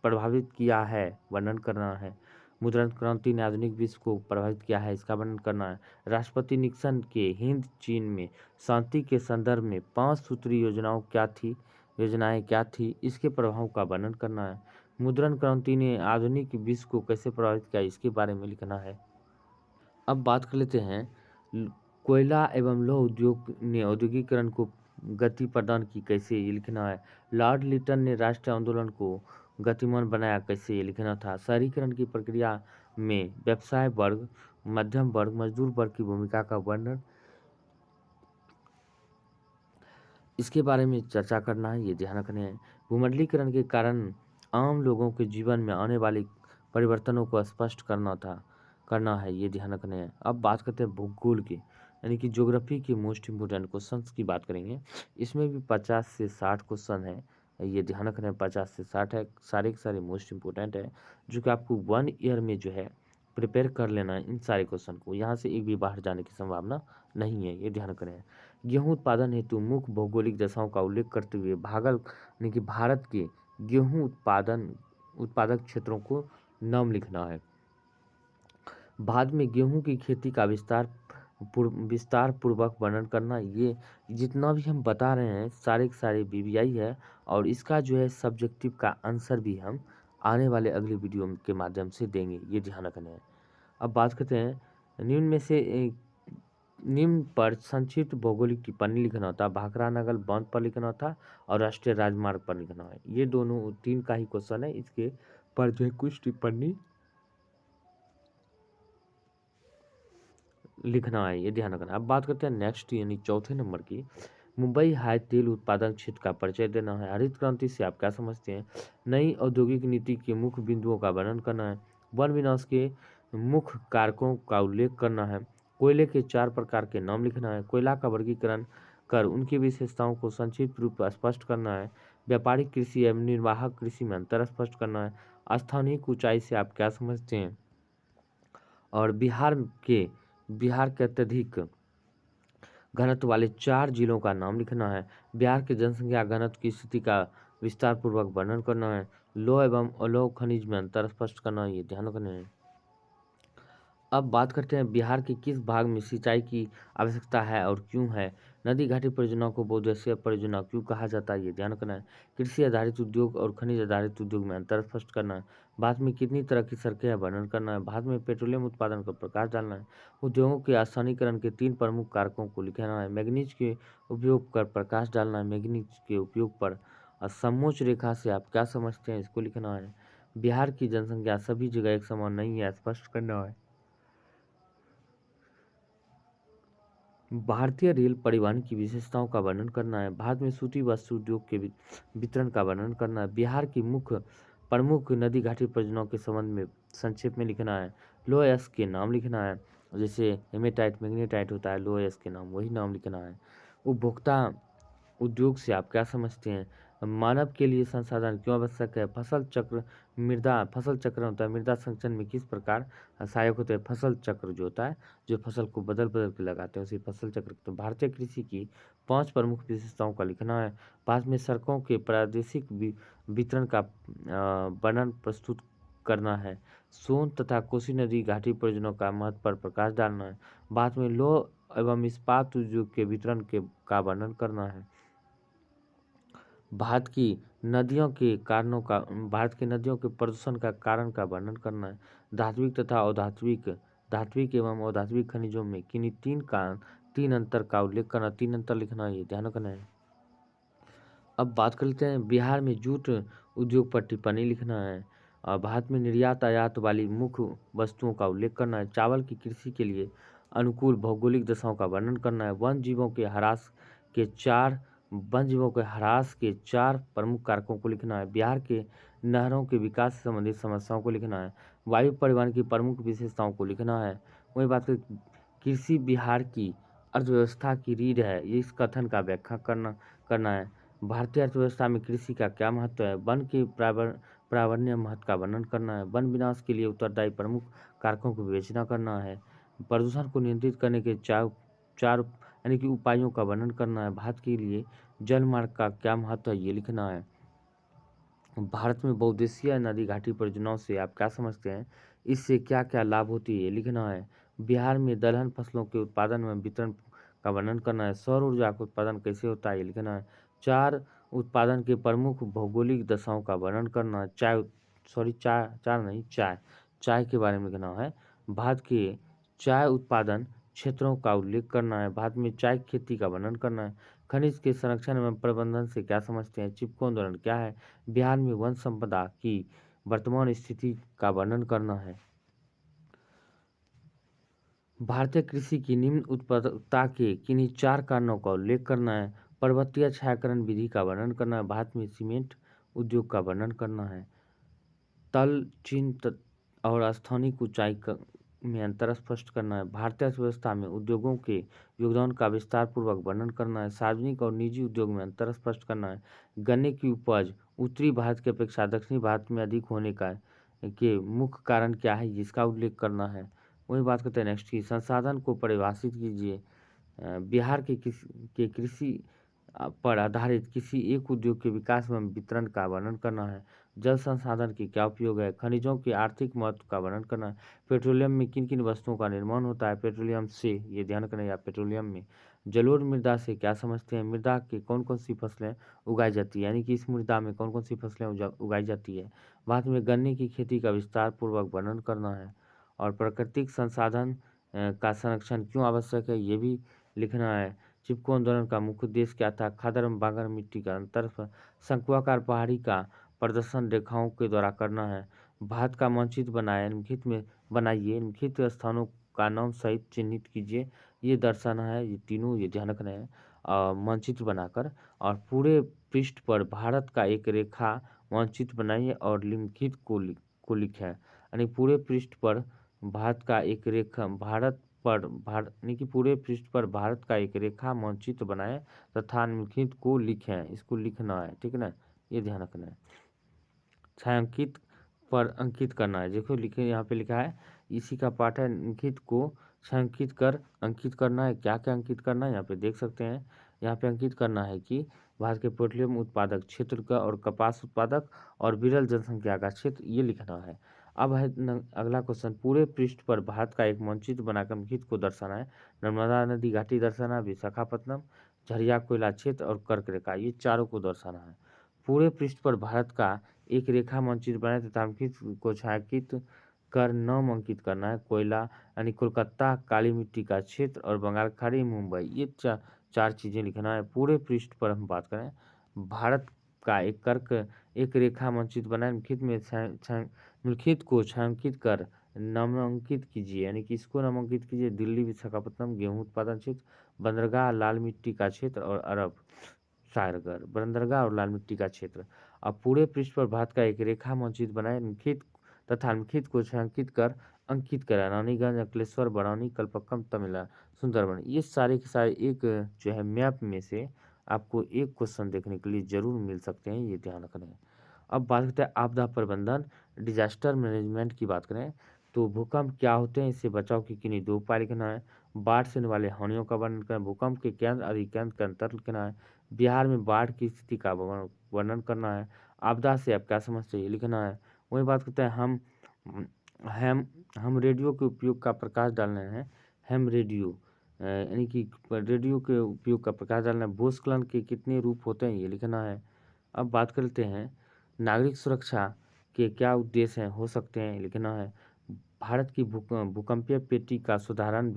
प्रभावित किया है, वर्णन करना है। मुद्रण क्रांति ने आधुनिक विश्व को प्रभावित किया है, इसका वर्णन करना है। राष्ट्रपति निक्सन के हिंद चीन में शांति के संदर्भ में 5 सूत्री योजनाएं क्या थी, इसके प्रभाव का वर्णन करना है। मुद्रण क्रांति ने आधुनिक विश्व को कैसे प्रभावित किया, इसके बारे में लिखना है। अब बात कर लेते हैं ल कोयला एवं लौह उद्योग ने औद्योगिकीकरण को गति प्रदान की, कैसे? ये लिखना है। लॉर्ड लिटन ने राष्ट्रीय आंदोलन को गतिमान बनाया, कैसे? ये लिखना था। शहरीकरण की प्रक्रिया में व्यवसाय वर्ग, मध्यम वर्ग, मजदूर वर्ग की भूमिका का वर्णन, इसके बारे में चर्चा करना है, ये ध्यान रखना है। भूमंडलीकरण के कारण आम लोगों के जीवन में आने वाले परिवर्तनों को स्पष्ट करना है, ये ध्यान रखना है। अब बात करते हैं भूगोल की, यानी कि ज्योग्राफी के मोस्ट इम्पोर्टेंट क्वेश्चंस की बात करेंगे। इसमें भी 50 से 60 क्वेश्चन है, ये ध्यान रखना है। 50 से 60 है, सारे के सारे मोस्ट इम्पोर्टेंट है, जो कि आपको 1 ईयर में जो है प्रिपेयर कर लेना है इन सारे क्वेश्चन को। यहाँ से एक भी बाहर जाने की संभावना नहीं है, ये ध्यान रखना है। गेहूं उत्पादन हेतु मुख्य भौगोलिक दशाओं का उल्लेख करते हुए यानी कि भारत के गेहूं उत्पादक क्षेत्रों को नाम लिखना है। बाद में गेहूं की खेती का विस्तार पूर्वक वर्णन करना। ये जितना भी हम बता रहे हैं सारे के सारे बीबीआई है, और इसका जो है सब्जेक्टिव का आंसर भी हम आने वाले अगले वीडियो के माध्यम से देंगे, ये ध्यान रखना है। अब बात करते हैं निम्न में से निम्न पर संक्षिप्त भौगोलिक टिप्पणी लिखना होता है। भाखड़ा नगर बांध पर लिखना होता और राष्ट्रीय राजमार्ग पर लिखना है। ये दोनों 3 का ही क्वेश्चन है, इसके पर जो है कुछ टिप्पणी लिखना है, ये ध्यान रखना है। अब बात करते हैं नेक्स्ट यानी चौथे नंबर की, मुंबई हाई तेल उत्पादन क्षेत्र का परिचय देना है। हरित क्रांति से आप क्या समझते हैं? नई औद्योगिक नीति के मुख्य बिंदुओं का वर्णन करना है। वन विनाश के मुख्य कारकों का उल्लेख करना है। कोयले के 4 प्रकार के नाम लिखना है। कोयला का वर्गीकरण कर उनकी विशेषताओं को संक्षिप्त रूप में स्पष्ट करना है। व्यापारिक कृषि एवं निर्वाहक कृषि में अंतर स्पष्ट करना है। स्थानीय ऊंचाई से आप क्या समझते हैं? और बिहार के अत्यधिक घनत्व वाले 4 जिलों का नाम लिखना है। बिहार के जनसंख्या घनत्व की स्थिति का विस्तार पूर्वक वर्णन करना है। लौह एवं अलौह खनिज में अंतर स्पष्ट करना है, ये ध्यान रखना है। अब बात करते हैं बिहार के किस भाग में सिंचाई की आवश्यकता है और क्यों है? नदी घाटी परियोजना को बहुउद्देशीय परियोजना क्यों कहा जाता है, ये ध्यान रखना है। कृषि आधारित उद्योग और खनिज आधारित उद्योग में अंतर स्पष्ट करना है। भारत में कितनी तरह की सड़कें हैं, वर्णन करना है। भारत में पेट्रोलियम उत्पादन पर प्रकाश डालना है। उद्योगों के आसानीकरण के 3 प्रमुख कारकों को लिखना है। मैग्नीज के उपयोग पर प्रकाश डालना है। मैग्नीज के उपयोग पर समोच्च रेखा से आप क्या समझते हैं, इसको लिखना है। बिहार की जनसंख्या सभी जगह एक समान नहीं है, स्पष्ट करना है। भारतीय रेल परिवहन की विशेषताओं का वर्णन करना है। भारत में सूती वस्त्र उद्योग के वितरण का वर्णन करना है। बिहार की प्रमुख नदी घाटी परियोजनाओं के संबंध में संक्षेप में लिखना है। लौह अयस्क के नाम लिखना है। जैसे हेमेटाइट मैग्नेटाइट होता है, लौह अयस्क के नाम वही नाम लिखना है। उपभोक्ता उद्योग से आप क्या समझते हैं? मानव के लिए संसाधन क्यों आवश्यक है? फसल चक्र होता है, मृदा संरक्षण में किस प्रकार सहायक होता है? फसल चक्र जो होता है, जो फसल को बदल बदल के लगाते हैं उसे फसल चक्र। तो भारतीय कृषि की 5 प्रमुख विशेषताओं का लिखना है। भारत में सड़कों के प्रादेशिक वितरण का वर्णन प्रस्तुत करना है। सोन तथा कोसी नदी घाटी परियोजनाओं का महत्व पर प्रकाश डालना है। भारत में लौह एवं इस्पात उद्योग के वितरण का वर्णन करना है। भारत की नदियों के प्रदूषण का कारण का वर्णन करना है। धात्विक एवं अधात्विक खनिजों में किन्हीं 3 अंतर का उल्लेख करना, 3 अंतर लिखना है, ये ध्यान रखना है। अब बात कर लेते हैं बिहार में जूट उद्योग पर टिप्पणी लिखना है। और भारत में निर्यात आयात वाली मुख्य वस्तुओं का उल्लेख करना है। चावल की कृषि के लिए अनुकूल भौगोलिक दशाओं का वर्णन करना है। वन जीवों के ह्रास के 4 प्रमुख कारकों को लिखना है। बिहार के नहरों के विकास से संबंधित समस्याओं को लिखना है। वायु परिवहन की प्रमुख विशेषताओं को लिखना है। वही बात करें कृषि बिहार की अर्थव्यवस्था की रीढ़ है, ये इस कथन का व्याख्या करना है। भारतीय अर्थव्यवस्था में कृषि का क्या महत्व है? वन के पर्यावरणीय महत्व का वर्णन करना है। वन विनाश के लिए उत्तरदायी प्रमुख कारकों की विवेचना करना है। प्रदूषण को नियंत्रित करने के चार यानी कि उपायों का वर्णन करना है। भारत के लिए जल मार्ग का क्या महत्व है, ये लिखना है। भारत में बहुउद्देशीय नदी घाटी परियोजनाओं से आप क्या समझते हैं? इससे क्या क्या लाभ होती है, ये लिखना है। बिहार में दलहन फसलों के उत्पादन में वितरण का वर्णन करना है। सौर ऊर्जा का उत्पादन कैसे होता है, ये लिखना है। 4 उत्पादन के प्रमुख भौगोलिक दशाओं का वर्णन करना है। चाय के बारे में लिखना है। भारत के चाय उत्पादन क्षेत्रों का उल्लेख करना है। भारत में चाय की खेती का वर्णन करना है। खनिज के संरक्षण एवं प्रबंधन से क्या समझते हैं? चिपको आंदोलन क्या है? बिहार में वन संपदा की वर्तमान स्थिति का वर्णन करना है। भारतीय कृषि की निम्न उत्पादकता के किन्हीं 4 कारणों का उल्लेख करना है। पर्वतीय छायांकन विधि का वर्णन करना है। भारत में सीमेंट उद्योग का वर्णन करना है। तल, चिन्ह और स्थानिक ऊंचाई में अंतर स्पष्ट करना है। भारतीय अर्थव्यवस्था में उद्योगों के योगदान का विस्तार पूर्वक वर्णन करना है। सार्वजनिक और निजी उद्योग में अंतर स्पष्ट करना है। गन्ने की उपज उत्तरी भारत की अपेक्षा दक्षिणी भारत में अधिक होने का के मुख्य कारण क्या है, जिसका उल्लेख करना है। वही बात करते हैं नेक्स्ट की, संसाधन को परिभाषित कीजिए। बिहार के कृषि पर आधारित किसी एक उद्योग के विकास एवं वितरण का वर्णन करना है। जल संसाधन के क्या उपयोग है? खनिजों के आर्थिक महत्व का वर्णन करना है। पेट्रोलियम में किन किन वस्तुओं का निर्माण होता है? पेट्रोलियम से, ये ध्यान रखना, या पेट्रोलियम में। जलोढ़ मृदा से क्या समझते हैं? मृदा की कौन कौन सी फसलें उगाई जाती है, यानी कि इस मृदा में कौन कौन सी फसलें उगाई जाती है। भारत में गन्ने की खेती का विस्तार पूर्वक वर्णन करना है। और प्राकृतिक संसाधन का संरक्षण क्यों आवश्यक है, ये भी लिखना है। चिपको आंदोलन का मुख्य उद्देश्य क्या था? खादर एवं बांगर मिट्टी का अंतर, शंक्वाकार पहाड़ी का प्रदर्शन रेखाओं के द्वारा करना है। भारत का मानचित्र बनाए, निम्नलिखित में बनाइए, निम्नलिखित स्थानों का नाम सहित चिन्हित कीजिए। ये दर्शाना है, ये तीनों ये ध्यान रखना है मानचित्र बनाकर। और पूरे पृष्ठ पर भारत का एक रेखा मानचित्र बनाइए और निम्नलिखित को लिखें, यानी पूरे पृष्ठ पर भारत का एक रेखा भारत यानी कि पूरे पृष्ठ पर भारत का एक रेखा मानचित्र बनाएं तथा निम्नलिखित को लिखें। इसको लिखना है, ठीक है ना, ये ध्यान रखना है। छायांकित पर अंकित करना है, देखो लिखे यहाँ पे लिखा है, इसी का पाठ है। निम्नलिखित को छायांकित कर अंकित करना है। क्या क्या अंकित करना है यहाँ पे देख सकते हैं। यहाँ पे अंकित करना है कि भारत के पेट्रोलियम उत्पादक क्षेत्र का और कपास उत्पादक और विरल जनसंख्या का क्षेत्र, ये लिखना है। अब है अगला क्वेश्चन, पूरे पृष्ठ पर भारत का एक मानचित्र बनाकर निम्नलिखित को दर्शाना है। नर्मदा नदी घाटी दर्शाना, विशाखापत्तनम, झरिया कोयला क्षेत्र और कर्क रेखा, ये चारों को दर्शाना है। पूरे पृष्ठ पर भारत का एक रेखा मानचित्र बनाए तथा अंकित को छायांकित कर नाम अंकित करना है। कोयला यानी कोलकाता, काली मिट्टी का क्षेत्र और बंगाल की खाड़ी मुंबई, ये चार चीजें लिखना है। पूरे पृष्ठ पर हम बात करें, भारत का एक रेखा मानचित्र बनाए, निम्नलिखित को छायांकित कर नामांकित कीजिए, यानी कि इसको नामांकित कीजिए। दिल्ली, विशाखापत्तनम गेहूं उत्पादन क्षेत्र, बंदरगाह, लाल मिट्टी का क्षेत्र और अरब सागर, बंदरगाह और लाल मिट्टी का क्षेत्र। अब पूरे पृष्ठ पर भारत का एक रेखा मानचित्र बनाए, निम्नलिखित को छायांकित कर अंकित करें। रानीगंज, अंकलेश्वर, बरौनी, कलपक्कम, तमिलनाडु, सुंदरबन, ये सारे के सारे एक जो है मैप में से आपको एक क्वेश्चन देखने के लिए जरूर मिल सकते हैं, ये ध्यान रखना है। अब बात करते हैं आपदा प्रबंधन, डिजास्टर मैनेजमेंट की बात करें तो भूकंप क्या होते हैं, इससे बचाव की किन्हीं 2 उपाय लिखना है। बाढ़ से होने वाले हानियों का वर्णन करें, भूकंप के केंद्र अधिकेंद्र के अंतर लिखना है। बिहार में बाढ़ की स्थिति का वर्णन करना है। आपदा से आप क्या समझते हैं, ये लिखना है। वही बात करते हैं हम हम रेडियो के उपयोग का प्रकाश डालना है। हम रेडियो यानी कि रेडियो के उपयोग का प्रकाश डालना है। भूस्खलन के कितने रूप होते हैं, ये लिखना है। अब बात करते हैं नागरिक सुरक्षा के क्या उद्देश्य हैं, हो सकते हैं, लिखना है। भारत की भूकंपीय पेटी का साधारण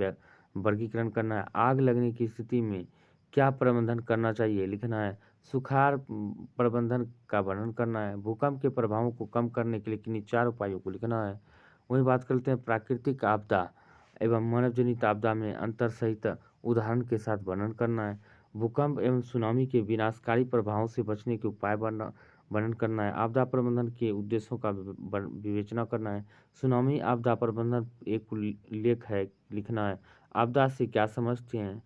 वर्गीकरण करना है। आग लगने की स्थिति में क्या प्रबंधन करना चाहिए, लिखना है। सुखाड़ प्रबंधन का वर्णन करना है। भूकंप के प्रभावों को कम करने के लिए किन्हीं 4 उपायों को लिखना है। वही बात करते हैं प्राकृतिक आपदा एवं मानवजनित आपदा में अंतर सहित उदाहरण के साथ वर्णन करना है। भूकंप एवं सुनामी के विनाशकारी प्रभावों से बचने के उपाय वर्णन करना है। आपदा प्रबंधन के उद्देश्यों का विवेचना करना है। सुनामी आपदा प्रबंधन एक उल्लेख है, लिखना है। आपदा से क्या समझते हैं,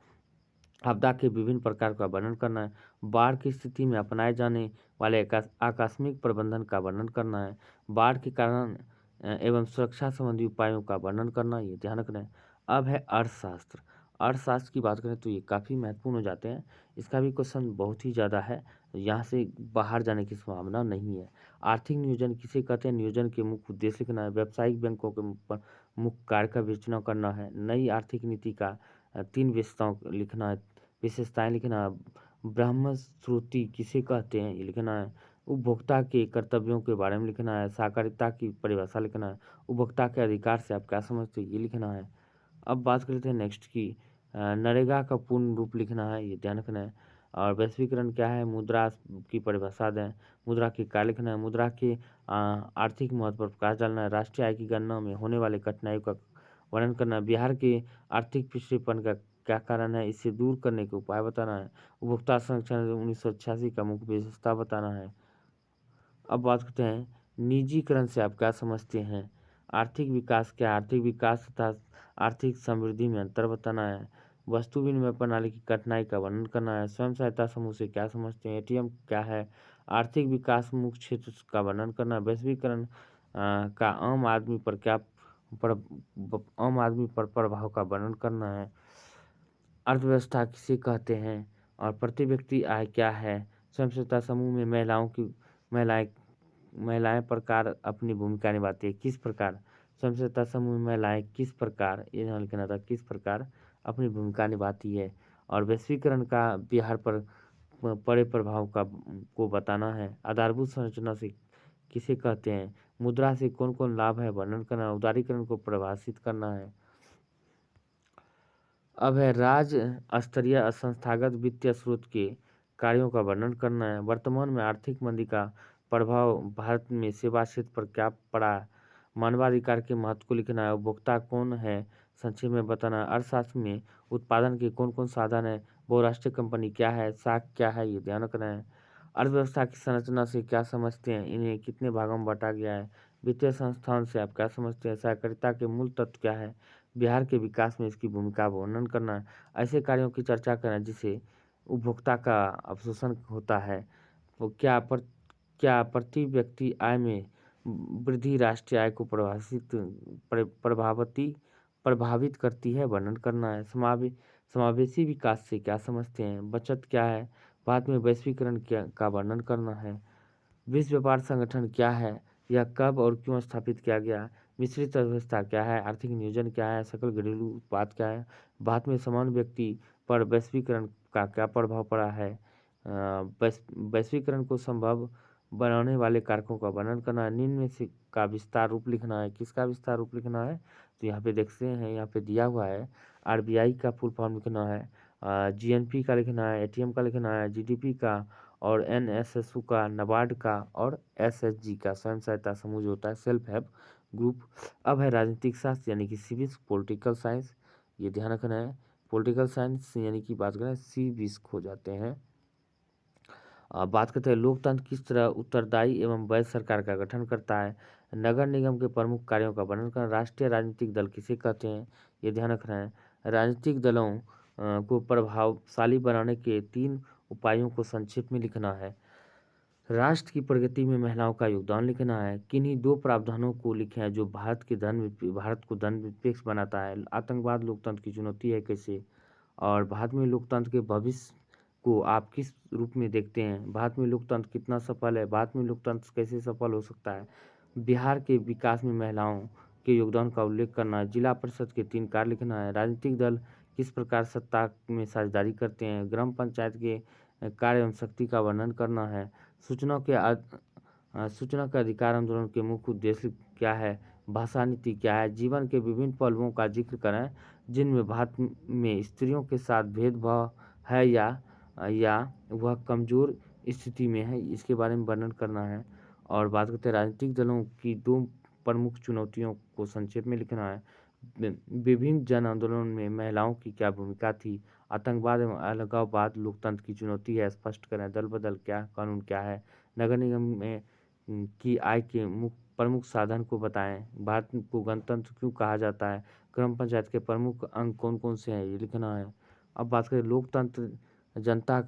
आपदा के विभिन्न प्रकार का वर्णन करना है। बाढ़ की स्थिति में अपनाए जाने वाले आकस्मिक प्रबंधन का वर्णन करना है। बाढ़ के कारण एवं सुरक्षा संबंधी उपायों का वर्णन करना, ये ध्यान रखना है। अब है अर्थशास्त्र। अर्थशास्त्र की बात करें तो ये काफ़ी महत्वपूर्ण हो जाते हैं। इसका भी क्वेश्चन बहुत ही ज़्यादा है, यहाँ से बाहर जाने की संभावना नहीं है। आर्थिक नियोजन किसे कहते हैं, नियोजन के मुख्य उद्देश्य लिखना है। व्यावसायिक बैंकों के मुख्य कार्य का विवेचना करना है। नई आर्थिक नीति का 3 लिखना है, विशेषताएं लिखना है। ब्रह्म श्रुति किसे कहते हैं, ये लिखना है। उपभोक्ता के कर्तव्यों के बारे में लिखना है। सहकारिता की परिभाषा लिखना है। उपभोक्ता के अधिकार से आप क्या समझते हैं, ये लिखना है। अब बात कर लेते हैं नेक्स्ट की नरेगा का पूर्ण रूप लिखना है, ये ध्यान रखना है। और वैश्वीकरण क्या है, मुद्रा की परिभाषा दें, मुद्रा की कार्य लिखना है, मुद्रा के आर्थिक महत्व पर प्रकाश डालना है, राष्ट्रीय आय की गणना में होने वाले कठिनाइयों का वर्णन करना है, बिहार के आर्थिक पिछड़ेपन का क्या कारण है, इसे दूर करने के उपाय बताना है, उपभोक्ता संरक्षण 1986 का मुख्य विशेषता बताना है। अब बात करते हैं निजीकरण से आप क्या समझते हैं, आर्थिक विकास क्या है, आर्थिक विकास तथा आर्थिक समृद्धि में अंतर बताना है, वस्तु विनिमय प्रणाली की कठिनाई का वर्णन करना है, स्वयं सहायता समूह से क्या समझते हैं, एटीएम क्या है, आर्थिक विकास मुख्य क्षेत्र का वर्णन करना है, वैश्वीकरण का आम आदमी पर क्या आम आदमी पर प्रभाव का वर्णन करना है, अर्थव्यवस्था किसे कहते हैं और प्रति व्यक्ति आय क्या है, स्वयं सहायता समूह में महिलाएं महिलाएं प्रकार अपनी भूमिका निभाती है, किस प्रकार स्वयं सहायता समूह में महिलाएं किस प्रकार, ये ध्यान रखना था, किस प्रकार अपनी भूमिका निभाती है। और वैश्वीकरण का बिहार पर पड़े प्रभाव का को बताना है, आधारभूत संरचना से किसे कहते हैं, मुद्रा से कौन कौन लाभ है वर्णन करना है, उदारीकरण को परिभाषित करना है। अब है राज्य स्तरीय संस्थागत वित्तीय स्रोत के कार्यों का वर्णन करना है, वर्तमान में आर्थिक मंदी का प्रभाव भारत में सेवा क्षेत्र पर क्या पड़ा है, मानवाधिकार के महत्व को लिखना है, उपभोक्ता कौन है संक्षेप में बताना है, अर्थशास्त्र में उत्पादन के कौन कौन साधन है, बहुराष्ट्रीय कंपनी क्या है, साख क्या है, ये ध्यान रखना है, अर्थव्यवस्था की संरचना से क्या समझते हैं, इन्हें कितने भागों में बांटा गया है, वित्तीय संस्थान से आप क्या समझते हैं, सहकारिता के मूल तत्व क्या है, बिहार के विकास में इसकी भूमिका का वर्णन करना, ऐसे कार्यों की चर्चा करना जिससे उपभोक्ता का अवशोषण होता है, वो क्या प्रति व्यक्ति आय में वृद्धि राष्ट्रीय आय को प्रभावित करती है, वर्णन करना है, समावेशी विकास से क्या समझते हैं, बचत क्या है, बाद में वैश्वीकरण क्या का वर्णन करना है, विश्व व्यापार संगठन क्या है, यह कब और क्यों स्थापित किया गया, मिश्रित अर्थव्यवस्था क्या है, आर्थिक नियोजन क्या है, सकल घरेलू उत्पाद क्या है, भारत में समान व्यक्ति पर वैश्वीकरण का क्या प्रभाव पड़ा है, वैश्वीकरण को संभव बनाने वाले कारकों का वर्णन करना है, निम्न में से का विस्तार रूप लिखना है, किसका विस्तार रूप लिखना है, तो यहाँ पे देखते हैं, यहाँ पे दिया हुआ है आरबीआई का फुल फॉर्म लिखना है, जीएनपी का लिखना है, एटीएम का लिखना है, जीडीपी का और एनएसएसयू का, नाबार्ड का और एसएचजी का स्वयं सहायता समूह जो होता है सेल्फ हेल्प ग्रुप। अब है राजनीतिक शास्त्र यानी कि सिविक्स, पॉलिटिकल साइंस, ये ध्यान रखना है, पॉलिटिकल साइंस यानी कि बात करें सिविक्स हो जाते हैं। बात करते हैं लोकतंत्र किस तरह उत्तरदायी एवं वैध सरकार का गठन करता है, नगर निगम के प्रमुख कार्यों का वर्णन करना, राष्ट्रीय राजनीतिक दल किसे कहते हैं, ये ध्यान रखना है, राजनीतिक दलों को प्रभावशाली बनाने के 3 उपायों को संक्षेप में लिखना है, राष्ट्र की प्रगति में महिलाओं का योगदान लिखना है, किन्हीं 2 प्रावधानों को लिखें जो भारत को धन निरपेक्ष बनाता है, आतंकवाद लोकतंत्र की चुनौती है कैसे, और भारत में लोकतंत्र के भविष्य को आप किस रूप में देखते हैं, भारत में लोकतंत्र कितना सफल है, भारत में लोकतंत्र कैसे सफल हो सकता है, बिहार के विकास में महिलाओं के योगदान का उल्लेख करना है, जिला परिषद के 3 कार्य लिखना है, राजनीतिक दल किस प्रकार सत्ता में साझेदारी करते हैं, ग्राम पंचायत के कार्य एवं शक्ति का वर्णन करना है, सूचना के अधिकार आंदोलन के मुख्य उद्देश्य क्या है, भाषा नीति क्या है, जीवन के विभिन्न पहलुओं का जिक्र करें जिनमें भारत में स्त्रियों के साथ भेदभाव है या वह कमजोर स्थिति में है, इसके बारे में वर्णन करना है। और बात करते हैं राजनीतिक दलों की 2 प्रमुख चुनौतियों को संक्षेप में लिखना है, विभिन्न जन आंदोलनों में महिलाओं की क्या भूमिका थी, आतंकवाद एवं अलगाववाद लोकतंत्र की चुनौती है, स्पष्ट करें, दल बदल क्या कानून क्या है, नगर निगम में की आय के प्रमुख साधन को बताएं, भारत को गणतंत्र क्यों कहा जाता है, ग्राम पंचायत के प्रमुख अंग कौन कौन से हैं, ये लिखना है। अब बात करें लोकतंत्र जनता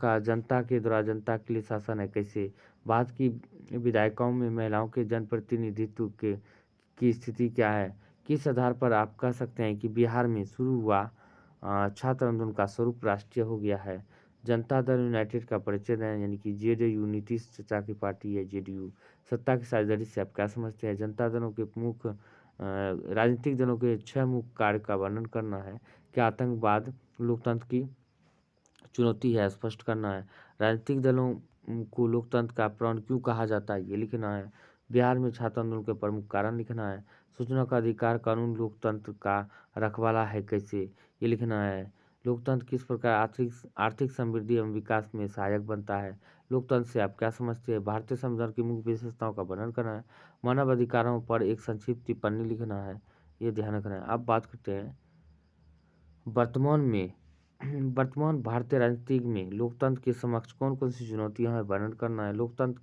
के द्वारा जनता के लिए शासन है कैसे, भारत की विधायिकाओं में महिलाओं के जनप्रतिनिधित्व की स्थिति क्या है, किस आधार पर आप कह सकते हैं कि बिहार में शुरू हुआ छात्र आंदोलन का स्वरूप राष्ट्रीय हो गया है, जनता दल यूनाइटेड का परिचय दें यानी कि जेडीयू नीतीश चाचा की पार्टी है जेडीयू, सत्ता की साझेदारी से आप क्या समझते हैं, जनता दलों के राजनीतिक दलों के 6 मुख्य कार्य का वर्णन करना है, क्या आतंकवाद लोकतंत्र की चुनौती है, स्पष्ट करना है, राजनीतिक दलों को लोकतंत्र का प्राण क्यों कहा जाता है, ये लिखना है, बिहार में छात्र आंदोलन के प्रमुख कारण लिखना है, सूचना का अधिकार कानून लोकतंत्र का रखवाला है कैसे? ये लिखना है। लोकतंत्र किस प्रकार आर्थिक आर्थिक समृद्धि एवं विकास में सहायक बनता है? लोकतंत्र से आप क्या समझते हैं? भारतीय संविधान की मुख्य विशेषताओं का वर्णन करना है। मानव अधिकारों पर एक संक्षिप्त टिप्पणी लिखना है। ये ध्यान रखना है। अब बात करते हैं वर्तमान में वर्तमान भारतीय राजनीति में लोकतंत्र के समक्ष कौन-कौन सी चुनौतियाँ हैं, वर्णन करना है। लोकतंत्र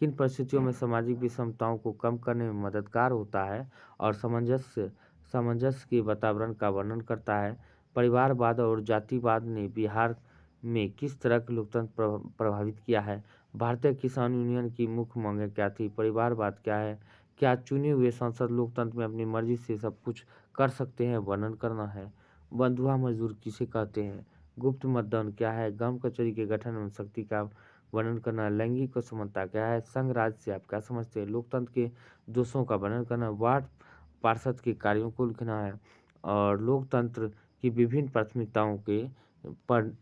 किन परिस्थितियों में सामाजिक विषमताओं को कम करने में मददगार होता है और सामंजस्य सामंजस्य के वातावरण का वर्णन करता है। परिवारवाद और जातिवाद ने बिहार में किस तरह के लोकतंत्र प्रभावित किया है। भारतीय किसान यूनियन की मुख्य मांगें क्या थी? परिवारवाद क्या है? क्या चुने हुए सांसद लोकतंत्र में अपनी मर्जी से सब कुछ कर सकते हैं, वर्णन करना है। बंधुआ मजदूर किसे कहते हैं? गुप्त मतदान क्या है? गांव कचहरी के गठन एवं शक्ति का वर्णन करना। लैंगिक असमानता क्या है? संघ राज्य से आप क्या समझते हैं? लोकतंत्र के दोषों का वर्णन करना। वार्ड पार्षद के कार्यों को लिखना है और पर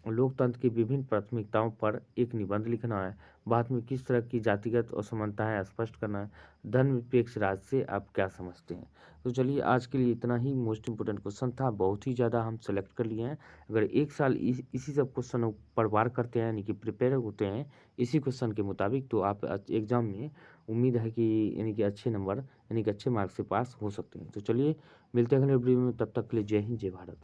लोकतंत्र की विभिन्न प्राथमिकताओं पर एक निबंध लिखना है। बाद में किस तरह की जातिगत असमानताएं स्पष्ट करना है। धर्मनिरपेक्ष राज्य से आप क्या समझते हैं? तो चलिए आज के लिए इतना ही मोस्ट इम्पोर्टेंट क्वेश्चन था, बहुत ही ज़्यादा हम सेलेक्ट कर लिए हैं। अगर एक साल इसी सब क्वेश्चनों पर वार करते हैं यानी कि प्रिपेयर होते हैं इसी क्वेश्चन के मुताबिक, तो आप एग्ज़ाम में उम्मीद है कि यानी कि अच्छे नंबर यानी कि अच्छे मार्क्स से पास हो सकते हैं। तो चलिए मिलते हैं अगले वीडियो में, तब तक के लिए जय हिंद जय भारत।